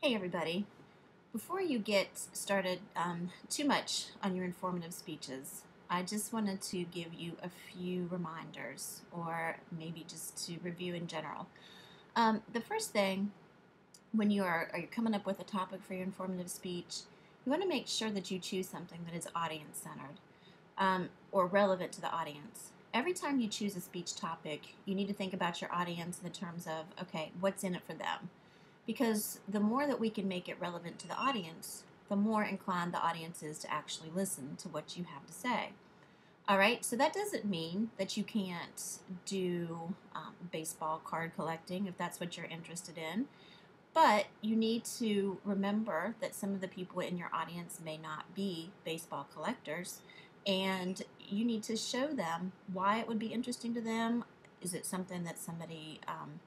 Hey everybody. Before you get started too much on your informative speeches, I just wanted to give you a few reminders or maybe just to review in general. The first thing when you're coming up with a topic for your informative speech, you want to make sure that you choose something that is audience centered or relevant to the audience. Every time you choose a speech topic, you need to think about your audience in the terms of, okay, what's in it for them? Because the more that we can make it relevant to the audience, the more inclined the audience is to actually listen to what you have to say. All right, so that doesn't mean that you can't do baseball card collecting if that's what you're interested in, but you need to remember that some of the people in your audience may not be baseball collectors, and you need to show them why it would be interesting to them. Is it something that somebody,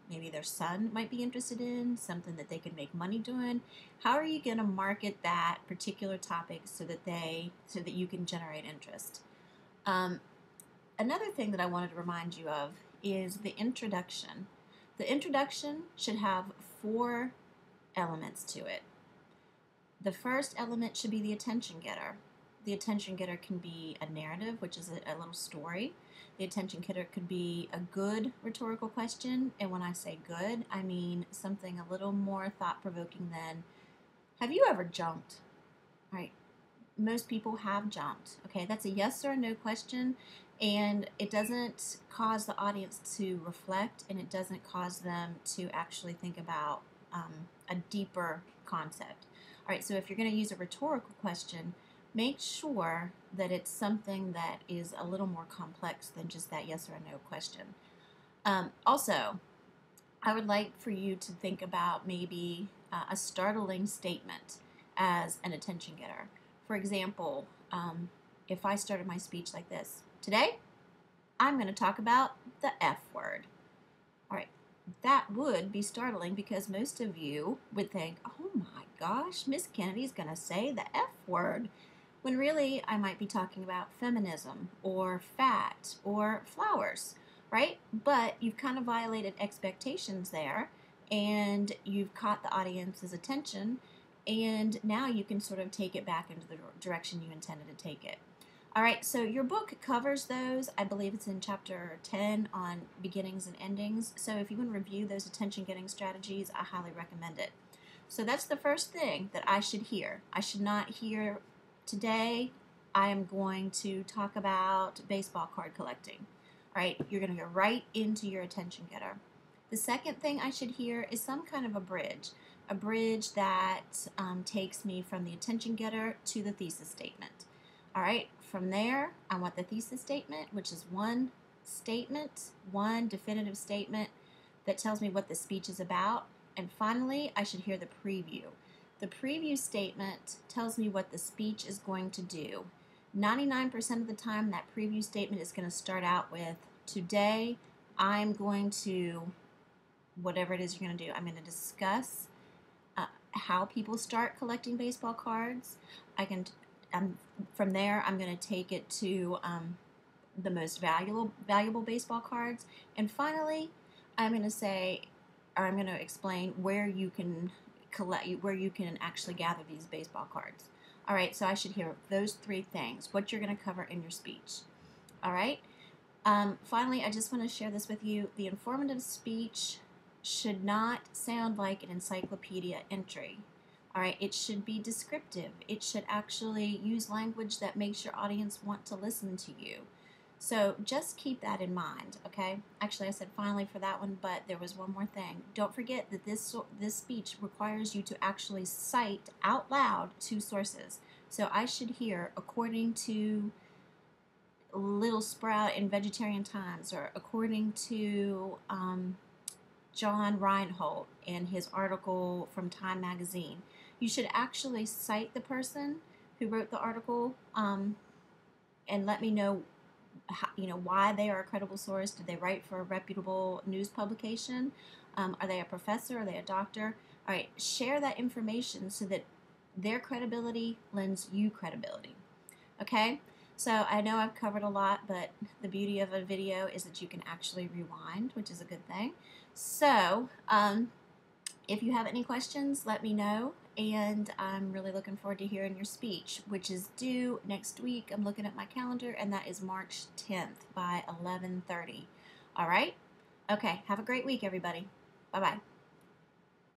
maybe their son might be interested in, something that they could make money doing? How are you going to market that particular topic so that you can generate interest? Um, Another thing that I wanted to remind you of is the introduction. The introduction should have four elements to it. The first element should be the attention getter. The attention getter can be a narrative, which is a little story. The attention getter could be a good rhetorical question, and when I say good, I mean something a little more thought-provoking than, have you ever jumped? All right, most people have jumped. Okay, that's a yes or a no question, and it doesn't cause the audience to reflect, and it doesn't cause them to actually think about a deeper concept. All right, so if you're going to use a rhetorical question, make sure that it's something that is a little more complex than just that yes or no question. Also, I would like for you to think about maybe a startling statement as an attention getter. For example, if I started my speech like this, today I'm going to talk about the F word. All right, that would be startling because most of you would think, oh my gosh, Miss Kennedy's going to say the F word, when really I might be talking about feminism or fat or flowers, right? But you've kind of violated expectations there and you've caught the audience's attention, and now you can sort of take it back into the direction you intended to take it. All right, so your book covers those. I believe it's in chapter 10 on beginnings and endings. So if you want to review those attention getting strategies, I highly recommend it. So that's the first thing that I should hear. I should not hear, today I am going to talk about baseball card collecting. All right, you're going to go right into your attention getter. The second thing I should hear is some kind of a bridge that takes me from the attention getter to the thesis statement. All right, from there, I want the thesis statement, which is one statement, one definitive statement that tells me what the speech is about. And finally, I should hear the preview. The preview statement tells me what the speech is going to do. 99% of the time, that preview statement is going to start out with, today I'm going to, whatever it is you're going to do, I'm going to discuss how people start collecting baseball cards. From there, I'm going to take it to the most valuable baseball cards. And finally, I'm going to say, or I'm going to explain where you can actually gather these baseball cards. All right, so I should hear those three things, what you're going to cover in your speech. All right. Finally, I just want to share this with you. The informative speech should not sound like an encyclopedia entry. All right, it should be descriptive. It should actually use language that makes your audience want to listen to you. So just keep that in mind, okay? Actually, I said finally for that one, but there was one more thing. Don't forget that this speech requires you to actually cite out loud two sources. So I should hear, according to Little Sprout in Vegetarian Times, or according to John Reinhold in his article from Time Magazine. You should actually cite the person who wrote the article and let me know why they are a credible source. Did they write for a reputable news publication? Are they a professor? Are they a doctor? All right, share that information so that their credibility lends you credibility. Okay? So I know I've covered a lot, but the beauty of a video is that you can actually rewind, which is a good thing. So If you have any questions, let me know. And I'm really looking forward to hearing your speech, which is due next week. I'm looking at my calendar, and that is March 10th by 11:30. All right? Okay, have a great week, everybody. Bye-bye.